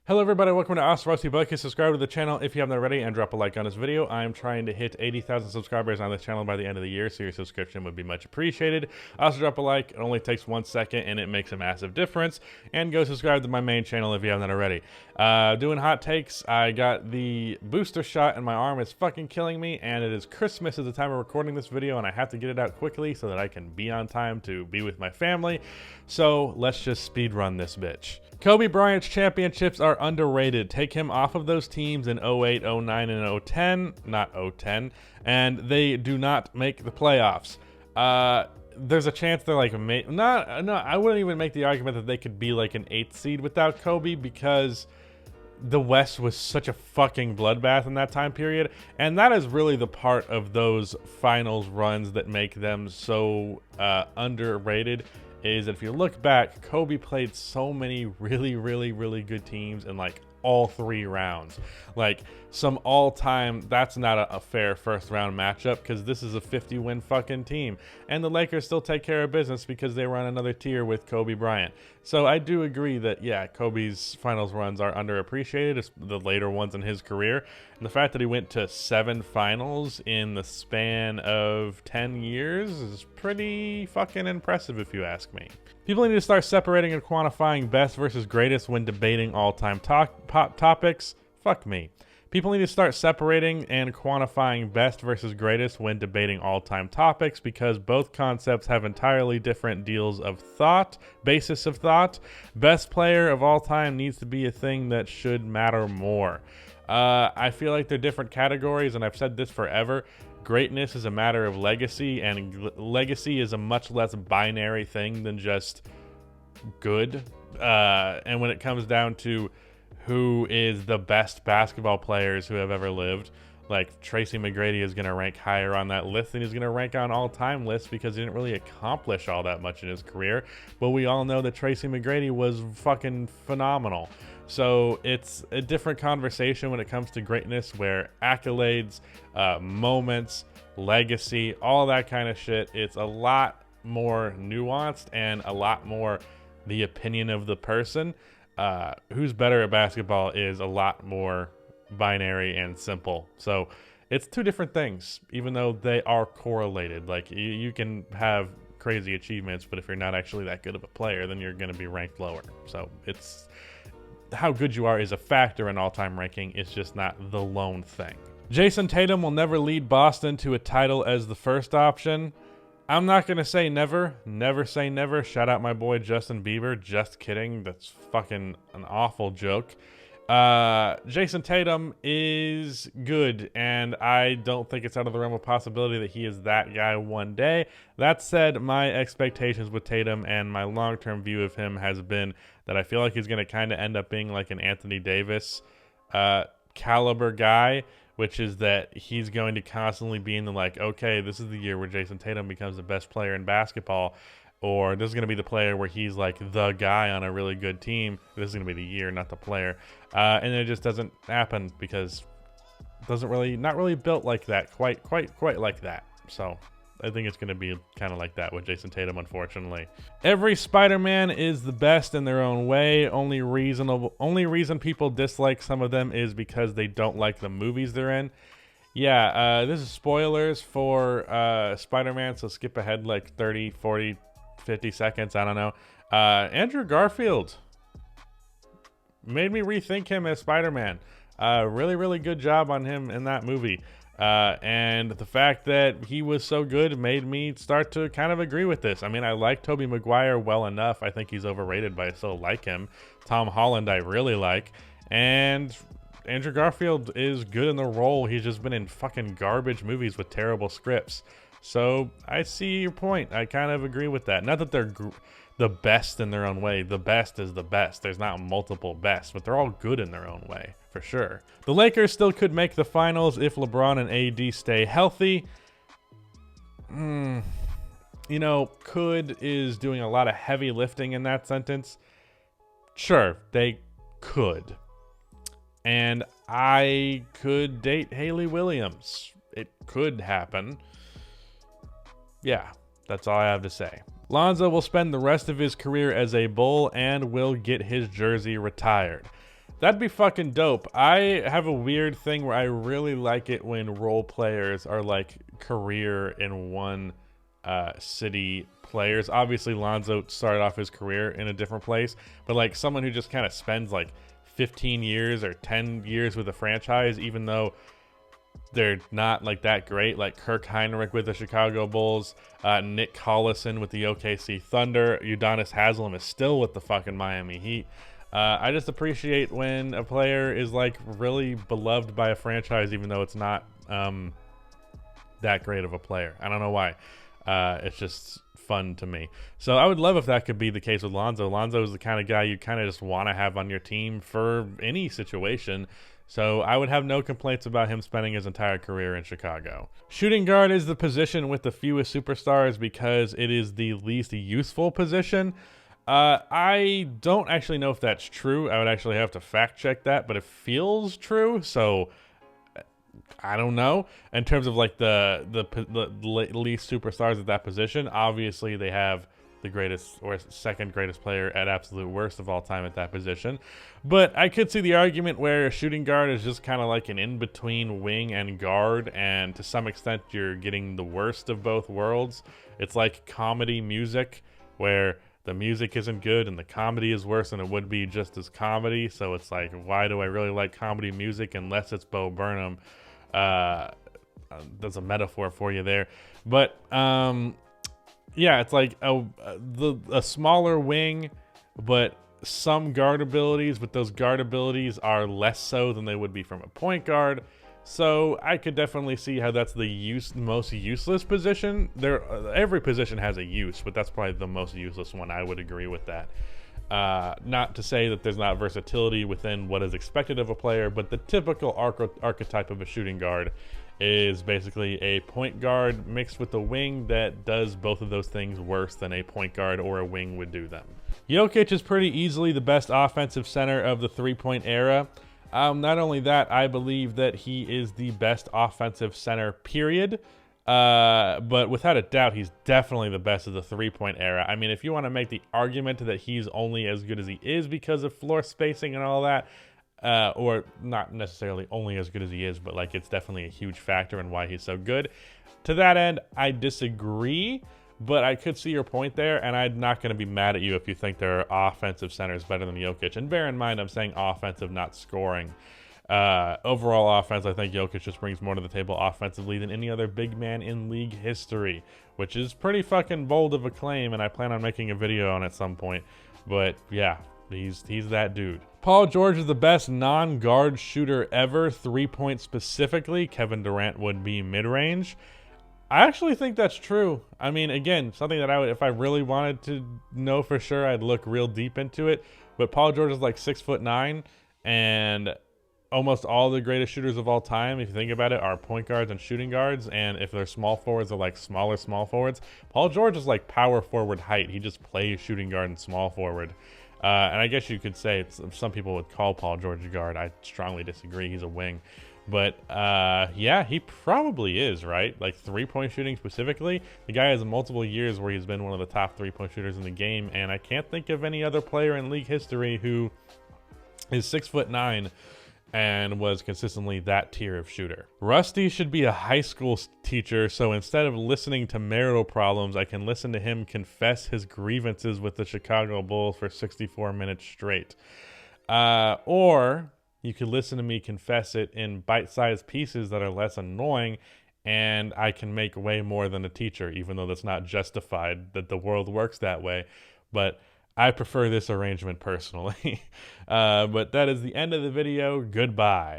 Hello everybody, welcome to LAKEY. Subscribe to the channel if you haven't already and drop a like on this video. I am trying to hit 80,000 subscribers on this channel by the end of the year, so your subscription would be much appreciated. Also drop a like, it only takes 1 second and it makes a massive difference. And go subscribe to my main channel if you haven't already. Doing hot takes, I got the booster shot and my arm is fucking killing me, and it is Christmas at the time of recording this video and I have to get it out quickly so that I can be on time to be with my family. So let's just speed run this bitch. Kobe Bryant's championships are underrated. Take him off of those teams in 08, 09, and 010, not 010, and they do not make the playoffs. There's a chance they're like, I wouldn't even make the argument that they could be like an 8th seed without Kobe, because the West was such a fucking bloodbath in that time period, and that is really the part of those finals runs that make them so underrated. Is that if you look back, Kobe played so many really good teams in like all 3 rounds. Like some all-time, that's not a fair first round matchup, because this is a 50-win fucking team, and the Lakers still take care of business because they were on another tier with Kobe Bryant. So I do agree that, yeah, Kobe's finals runs are underappreciated, the later ones in his career, and the fact that he went to 7 finals in the span of 10 years is pretty fucking impressive if you ask me. People need to start separating and quantifying best versus greatest when debating all-time topics. Fuck me. People need to start separating and quantifying best versus greatest when debating all-time topics, because both concepts have entirely different basis of thought. Best player of all time needs to be a thing that should matter more. I feel like they're different categories, and I've said this forever. Greatness is a matter of legacy, and legacy is a much less binary thing than just good. And when it comes down to who is the best basketball players who have ever lived, like Tracy McGrady is going to rank higher on that list than he's going to rank on all-time lists, because he didn't really accomplish all that much in his career. But we all know that Tracy McGrady was fucking phenomenal. So it's a different conversation when it comes to greatness, where accolades, moments, legacy, all that kind of shit, it's a lot more nuanced and a lot more the opinion of the person. Who's better at basketball is a lot more binary and simple. So it's 2 different things, even though they are correlated. Like you can have crazy achievements, but if you're not actually that good of a player, then you're going to be ranked lower. So it's how good you are is a factor in all-time ranking. It's just not the lone thing. Jayson Tatum will never lead Boston to a title as the first option. I'm not going to say never. Never say never. Shout out my boy Justin Bieber. Just kidding. That's fucking an awful joke. Jayson Tatum is good, and I don't think it's out of the realm of possibility that he is that guy one day. That said, my expectations with Tatum and my long-term view of him has been that I feel like he's going to kind of end up being like an Anthony Davis caliber guy, which is that he's going to constantly be in the like, okay, this is the year where Jayson Tatum becomes the best player in basketball, or this is going to be the player where he's like the guy on a really good team. This is going to be the year, not the player. And it just doesn't happen, because it not really built like that, quite like that. So I think it's going to be kind of like that with Jayson Tatum, unfortunately. Every SpiderMan is the best in their own way. Only reason people dislike some of them is because they don't like the movies they're in. Yeah, this is spoilers for SpiderMan, so skip ahead like 30, 40, 50 seconds, I don't know. Andrew Garfield made me rethink him as Spider-Man. Really good job on him in that movie. And the fact that he was so good made me start to kind of agree with this. I mean, I like Tobey Maguire well enough. I think he's overrated, but I still like him. Tom Holland I really like. And Andrew Garfield is good in the role. He's just been in fucking garbage movies with terrible scripts. So I see your point. I kind of agree with that. Not that they're the best in their own way. The best is the best. There's not multiple bests, but they're all good in their own way, for sure. The Lakers still could make the finals if LeBron and AD stay healthy. You know, could is doing a lot of heavy lifting in that sentence. Sure, they could. And I could date Haley Williams. It could happen. Yeah, that's all I have to say. Lonzo will spend the rest of his career as a Bull and will get his jersey retired. That'd be fucking dope. I have a weird thing where I really like it when role players are like career in one city players. Obviously, Lonzo started off his career in a different place, but like someone who just kind of spends like 15 years or 10 years with a franchise, even though they're not like that great, like Kirk Heinrich with the Chicago Bulls, Nick Collison with the OKC Thunder, Udonis Haslem is still with the fucking Miami Heat. I just appreciate when a player is like really beloved by a franchise, even though it's not that great of a player. I don't know why. It's just fun to me. So I would love if that could be the case with Lonzo. Lonzo is the kind of guy you kind of just want to have on your team for any situation. So I would have no complaints about him spending his entire career in Chicago. Shooting guard is the position with the fewest superstars because it is the least useful position. I don't actually know if that's true. I would actually have to fact check that, but it feels true. So I don't know. In terms of like the least superstars at that position, obviously they have the greatest or second greatest player at absolute worst of all time at that position. But I could see the argument where a shooting guard is just kind of like an in-between wing and guard, and to some extent you're getting the worst of both worlds. It's like comedy music where the music isn't good and the comedy is worse than it would be just as comedy. So it's like, why do I really like comedy music unless it's Bo Burnham? That's a metaphor for you there. But yeah, it's like a smaller wing, but some guard abilities, but those guard abilities are less so than they would be from a point guard. So I could definitely see how that's the most useless position. Every position has a use, but that's probably the most useless one. I would agree with that. Not to say that there's not versatility within what is expected of a player, but the typical archetype of a shooting guard is basically a point guard mixed with a wing that does both of those things worse than a point guard or a wing would do them. Jokic is pretty easily the best offensive center of the three-point era. Not only that, I believe that he is the best offensive center, period. But without a doubt, he's definitely the best of the three-point era. I mean, if you want to make the argument that he's only as good as he is because of floor spacing and all that, or not necessarily only as good as he is, but like it's definitely a huge factor in why he's so good. To that end, I disagree, but I could see your point there, and I'm not going to be mad at you if you think there are offensive centers better than Jokic. And bear in mind, I'm saying offensive, not scoring. Overall offense, I think Jokic just brings more to the table offensively than any other big man in league history, which is pretty fucking bold of a claim, and I plan on making a video on it at some point. But yeah, he's that dude. Paul George is the best non-guard shooter ever, three-point specifically. Kevin Durant would be mid-range. I actually think that's true. I mean, again, something that I would, if I really wanted to know for sure, I'd look real deep into it. But Paul George is like 6'9", and almost all the greatest shooters of all time, if you think about it, are point guards and shooting guards. And if they're small forwards, they're like smaller small forwards. Paul George is like power forward height. He just plays shooting guard and small forward. And I guess you could say some people would call Paul George a guard. I strongly disagree. He's a wing. But yeah, he probably is, right? Like three-point shooting specifically. The guy has multiple years where he's been one of the top three-point shooters in the game. And I can't think of any other player in league history who is 6'9" and was consistently that tier of shooter. Rusty should be a high school teacher, so instead of listening to marital problems, I can listen to him confess his grievances with the Chicago Bulls for 64 minutes straight. Or you could listen to me confess it in bite-sized pieces that are less annoying, and I can make way more than a teacher, even though that's not justified that the world works that way. But I prefer this arrangement personally. But that is the end of the video. Goodbye.